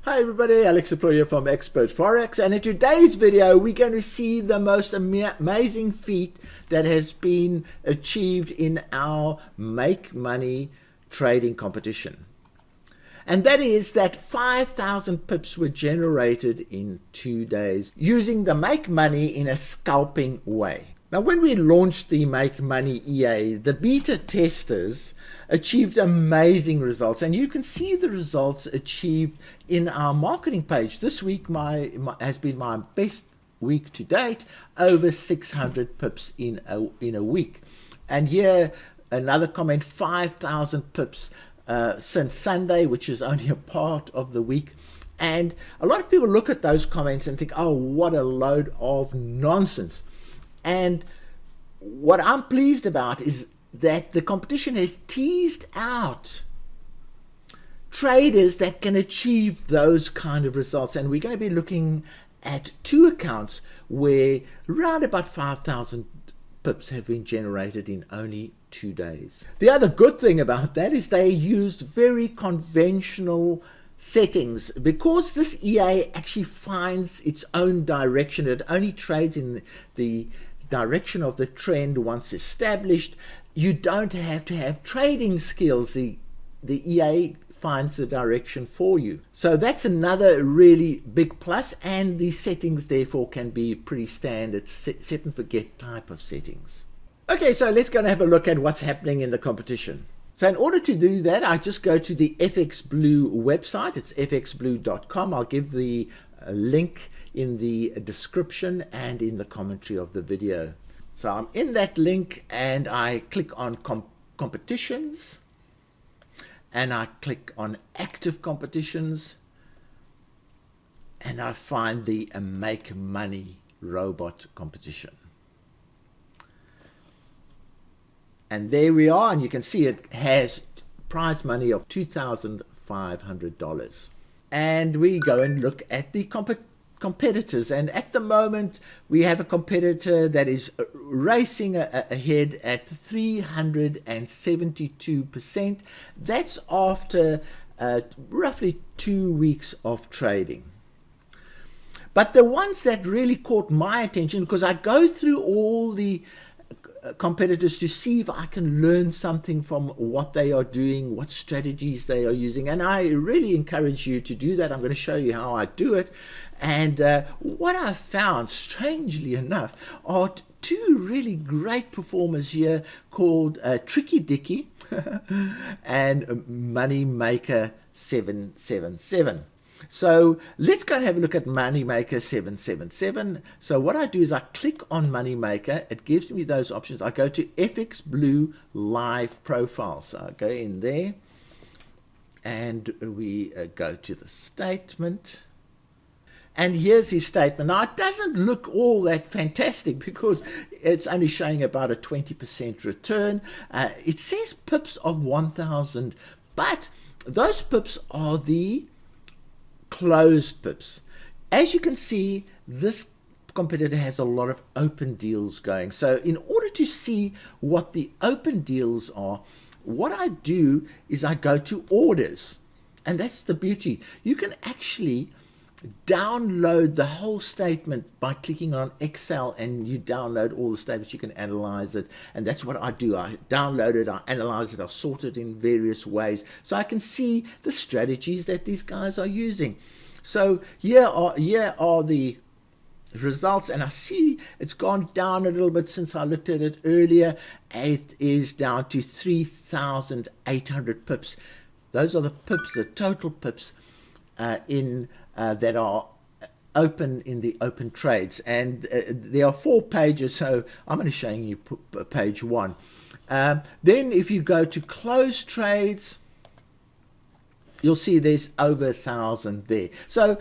Hi everybody, Alex here from Expert Forex, and in today's video we're going to see the most amazing feat that has been achieved in our make money trading competition. And that is that 5,000 pips were generated in 2 days using the make money in a scalping way. Now, when we launched the Make Money EA, the beta testers achieved amazing results, and you can see the results achieved in our marketing page. This week has been my best week to date, over 600 pips in a week. And here another comment, 5,000 pips since Sunday, which is only a part of the week. And a lot of people look at those comments and think, oh, what a load of nonsense. And what I'm pleased about is that the competition has teased out traders that can achieve those kind of results. And we're going to be looking at two accounts where around about 5,000 pips have been generated in only 2 days. The other good thing about that is they used very conventional settings. Because this EA actually finds its own direction, it only trades in the direction of the trend once established. You don't have to have trading skills. The EA finds the direction for you. So that's another really big plus, and the settings therefore can be pretty standard set and forget type of settings. Okay, so let's go and have a look at what's happening in the competition. So in order to do that, I just go to the FXBlue website. It's fxblue.com. I'll give the link in the description and in the commentary of the video. So I'm in that link and I click on competitions, and I click on active competitions, and I find the Make Money robot competition. And there we are, and you can see it has prize money of $2,500. And we go and look at the competitors, and at the moment we have a competitor that is racing ahead at 372%. That's after roughly 2 weeks of trading. But the ones that really caught my attention, because I go through all the competitors to see if I can learn something from what they are doing, what strategies they are using, and I really encourage you to do that. I'm going to show you how I do it. And what I found, strangely enough, are two really great performers here called Tricky Dicky and Money Maker 777. So let's go and have a look at Moneymaker 777. So what I do is I click on Moneymaker. It gives me those options. I go to FXBlue Live Profile. So I go in there and we go to the statement. And here's his statement. Now, it doesn't look all that fantastic because it's only showing about a 20% return. It says pips of 1,000, but those pips are the closed pips. As you can see, this competitor has a lot of open deals going. So in order to see what the open deals are, what I do is I go to orders, and that's the beauty. You can actually download the whole statement by clicking on Excel, and you download all the statements. You can analyze it, and that's what I do. I download it, I analyze it, I sort it in various ways so I can see the strategies that these guys are using. So here are the results, and I see it's gone down a little bit since I looked at it earlier. It is down to 3,800 pips. Those are the pips, the total pips that are open in the open trades, and there are 4 pages, so I'm only showing you page 1. Then if you go to close trades, you'll see there's over 1,000 there. So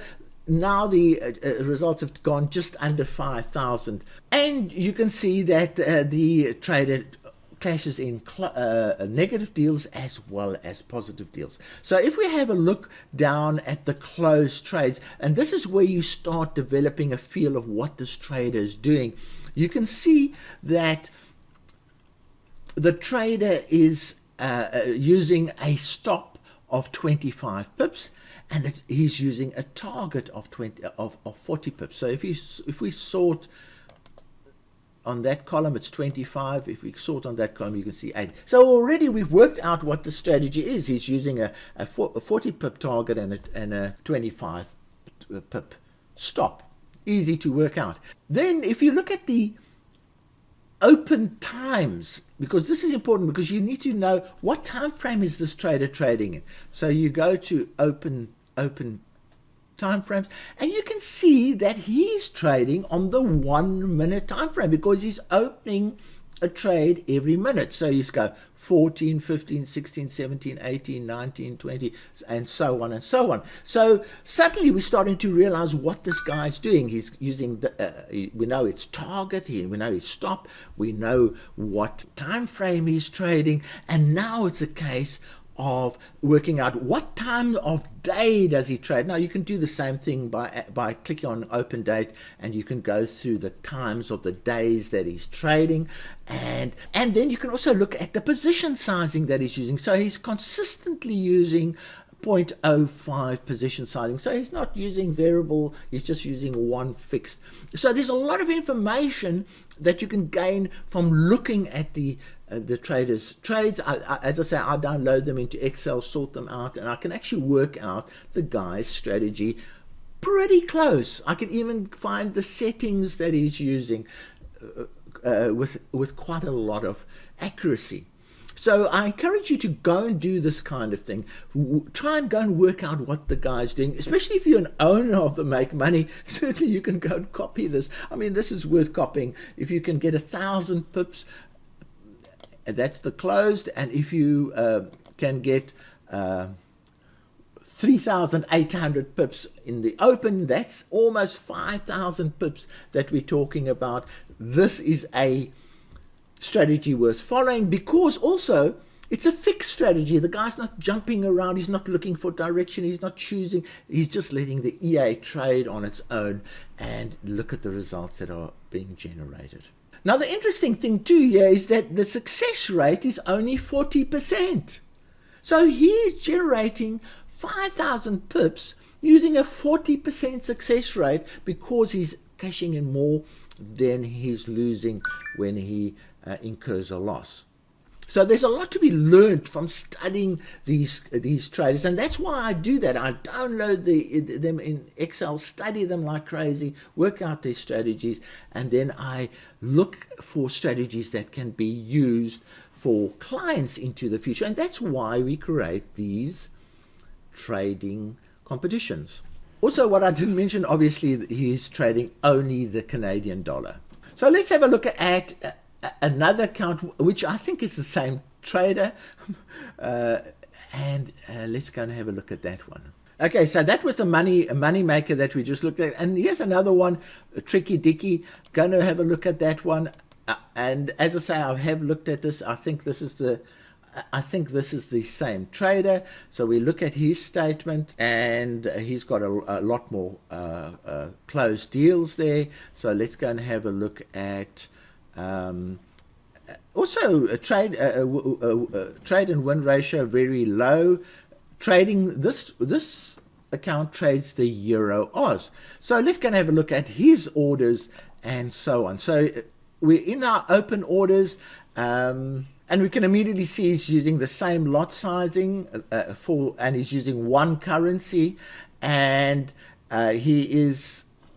now the results have gone just under 5,000, and you can see that the trader clashes in negative deals as well as positive deals. So if we have a look down at the closed trades, and this is where you start developing a feel of what this trader is doing, you can see that the trader is using a stop of 25 pips, and he's using a target of 40 pips. So if we sort on that column, it's 25. If we sort on that column, you can see 8. So already we've worked out what the strategy is. He's using a 40 pip target and a 25 pip stop. Easy to work out. Then if you look at the open times, because this is important, because you need to know what time frame is this trader trading in. So you go to open time frames, and you can see that he's trading on the 1 minute time frame, because he's opening a trade every minute. So you go 14, 15, 16, 17, 18, 19, 20, and so on and so on. So suddenly we're starting to realize what this guy's doing. He's using we know its target, we know his stop, we know what time frame he's trading, and now it's a case of working out what time of day does he trade. Now you can do the same thing by clicking on open date, and you can go through the times of the days that he's trading, and then you can also look at the position sizing that he's using. So he's consistently using 0.05 position sizing. So he's not using variable, he's just using one fixed. So there's a lot of information that you can gain from looking at the traders' trades. As I say, I download them into Excel, sort them out, and I can actually work out the guy's strategy pretty close. I can even find the settings that he's using with quite a lot of accuracy. So I encourage you to go and do this kind of thing. Try and go and work out what the guy's doing, especially if you're an owner of the Make Money. Certainly you can go and copy this. I mean, this is worth copying. If you can get 1,000 pips, that's the closed, and if you can get 3,800 pips in the open, that's almost 5,000 pips that we're talking about. This is a strategy worth following, because also it's a fixed strategy. The guy's not jumping around, he's not looking for direction, he's not choosing, he's just letting the EA trade on its own, and look at the results that are being generated. Now the interesting thing too here is that the success rate is only 40%. So he's generating 5,000 pips using a 40% success rate, because he's cashing in more than he's losing when he incurs a loss. So there's a lot to be learned from studying these traders, and that's why I do that. I download them in Excel, study them like crazy, work out their strategies, and then I look for strategies that can be used for clients into the future. And that's why we create these trading competitions. Also, what I didn't mention, obviously, he's trading only the Canadian dollar. So let's have a look at another account, which I think is the same trader, and let's go and have a look at that one. Okay, so that was the money maker that we just looked at, and here's another one, Tricky Dicky. Going to have a look at that one, and as I say, I have looked at this. I think this is the same trader. So we look at his statement, and he's got a lot more closed deals there. So let's go and have a look at also a trade and win ratio very low. Trading this account trades the Euro Oz. So let's go and have a look at his orders and so on. So we're in our open orders, and we can immediately see he's using the same lot sizing and he's using one currency, and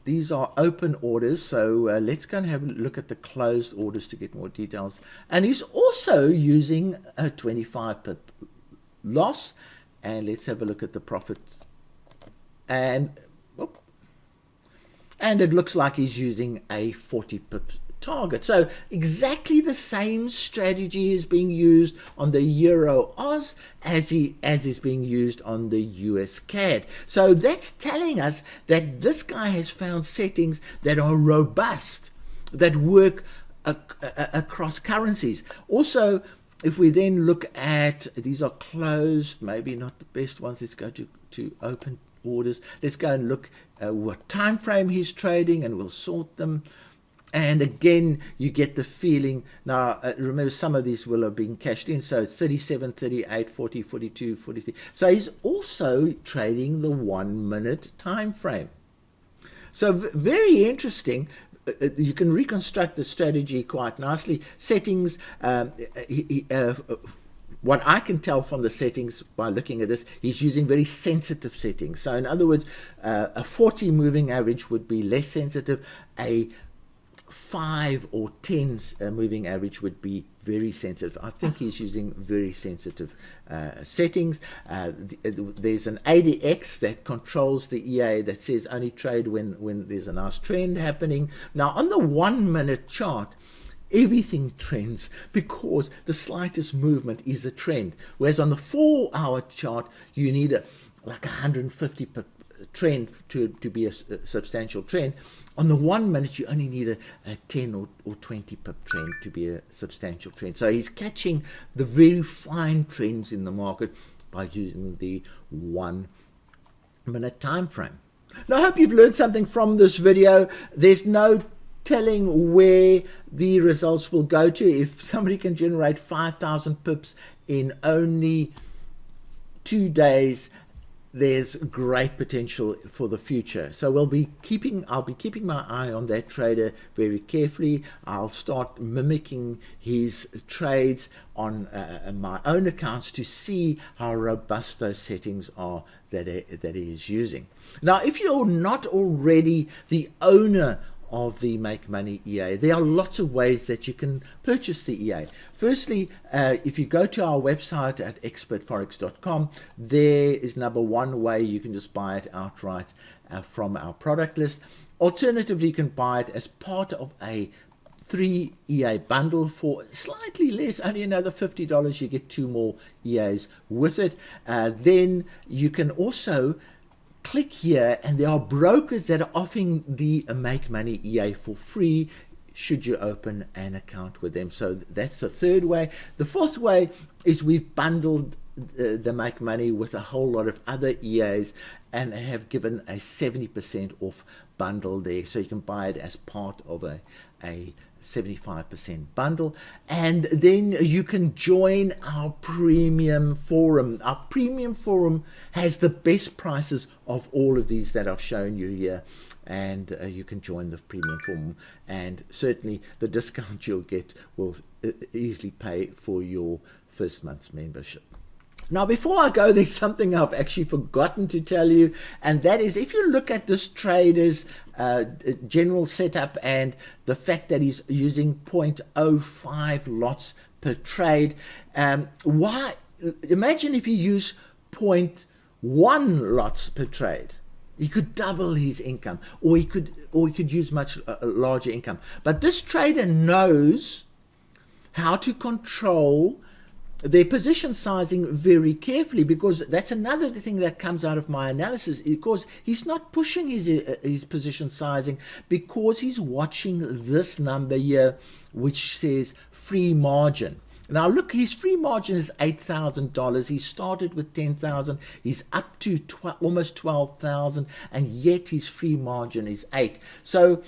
these are open orders. So let's go and have a look at the closed orders to get more details. And he's also using a 25 pip loss, and let's have a look at the profits. And it looks like he's using a 40 pip target. So exactly the same strategy is being used on the Euro Oz as is being used on the US CAD. So that's telling us that this guy has found settings that are robust, that work across currencies. Also, if we then look at, these are closed, maybe not the best ones. Let's go to open orders. Let's go and look what time frame he's trading, and we'll sort them. And again, you get the feeling. Now, remember, some of these will have been cashed in. So 37, 38, 40, 42, 43. So he's also trading the 1 minute time frame. So very interesting. You can reconstruct the strategy quite nicely. Settings, what I can tell from the settings by looking at this, he's using very sensitive settings. So in other words, a 40 moving average would be less sensitive. A 5 or 10 moving average would be very sensitive. I think he's using very sensitive settings. There's an ADX that controls the EA that says only trade when there's a nice trend happening. Now on the 1 minute chart, everything trends because the slightest movement is a trend. Whereas on the 4 hour chart, you need like 150 trend to be a substantial trend. On the 1 minute, you only need a 10 or 20 pip trend to be a substantial trend. So he's catching the very fine trends in the market by using the 1 minute time frame. Now, I hope you've learned something from this video. There's no telling where the results will go to. If somebody can generate 5,000 pips in only 2 days, there's great potential for the future. So I'll be keeping my eye on that trader very carefully. I'll start mimicking his trades on my own accounts to see how robust those settings are that he is using. Now, if you're not already the owner of the Make Money EA, there are lots of ways that you can purchase the EA. Firstly, if you go to our website at expertforex.com, there is number one way you can just buy it outright from our product list. Alternatively, you can buy it as part of a 3 EA bundle for slightly less, only another $50. You get 2 more EAs with it. Then you can also click here, and there are brokers that are offering the Make Money EA for free should you open an account with them. So that's the third way. The fourth way is we've bundled the Make Money with a whole lot of other EAs and have given a 70% off bundle there, so you can buy it as part of a 75% bundle. And then you can join our premium forum. Our premium forum has the best prices of all of these that I've shown you here, and you can join the premium forum, and certainly the discount you'll get will easily pay for your first month's membership. Now, before I go, there's something I've actually forgotten to tell you, and that is, if you look at this trader's general setup and the fact that he's using 0.05 lots per trade, imagine if you use 0.1 lots per trade. He could double his income, or he could use much larger income. But this trader knows how to control their position sizing very carefully, because that's another thing that comes out of my analysis, because he's not pushing his position sizing, because he's watching this number here which says free margin. Now look, his free margin is $8,000. He started with 10,000. He's up to almost 12,000, and yet his free margin is 8. So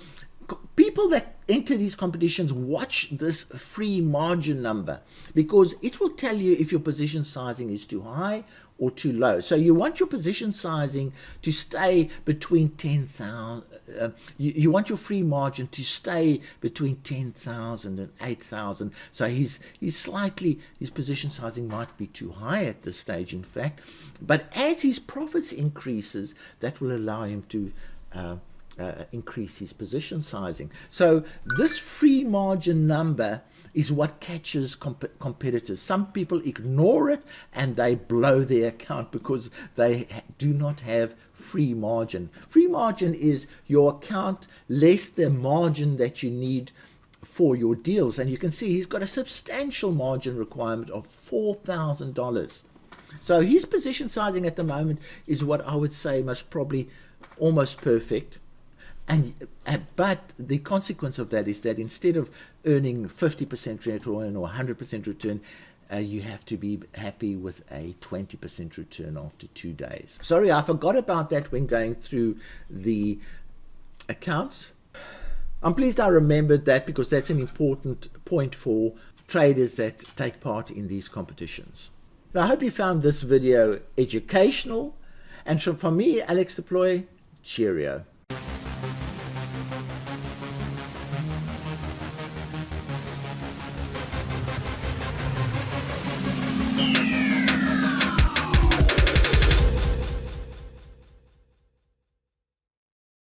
people that enter these competitions watch this free margin number, because it will tell you if your position sizing is too high or too low. So you want your position sizing to stay between 10,000. You want your free margin to stay between 10,000 and 8,000. So his position sizing might be too high at this stage, in fact. But as his profits increases, that will allow him to increase his position sizing. So this free margin number is what catches competitors. Some people ignore it and they blow their account because they do not have free margin. Free margin is your account less the margin that you need for your deals. And you can see he's got a substantial margin requirement of $4,000. So his position sizing at the moment is what I would say most probably almost perfect. But the consequence of that is that instead of earning 50% return or 100% return, you have to be happy with a 20% return after 2 days. Sorry, I forgot about that when going through the accounts. I'm pleased I remembered that, because that's an important point for traders that take part in these competitions. I hope you found this video educational, and from me, Alex Deploy, cheerio.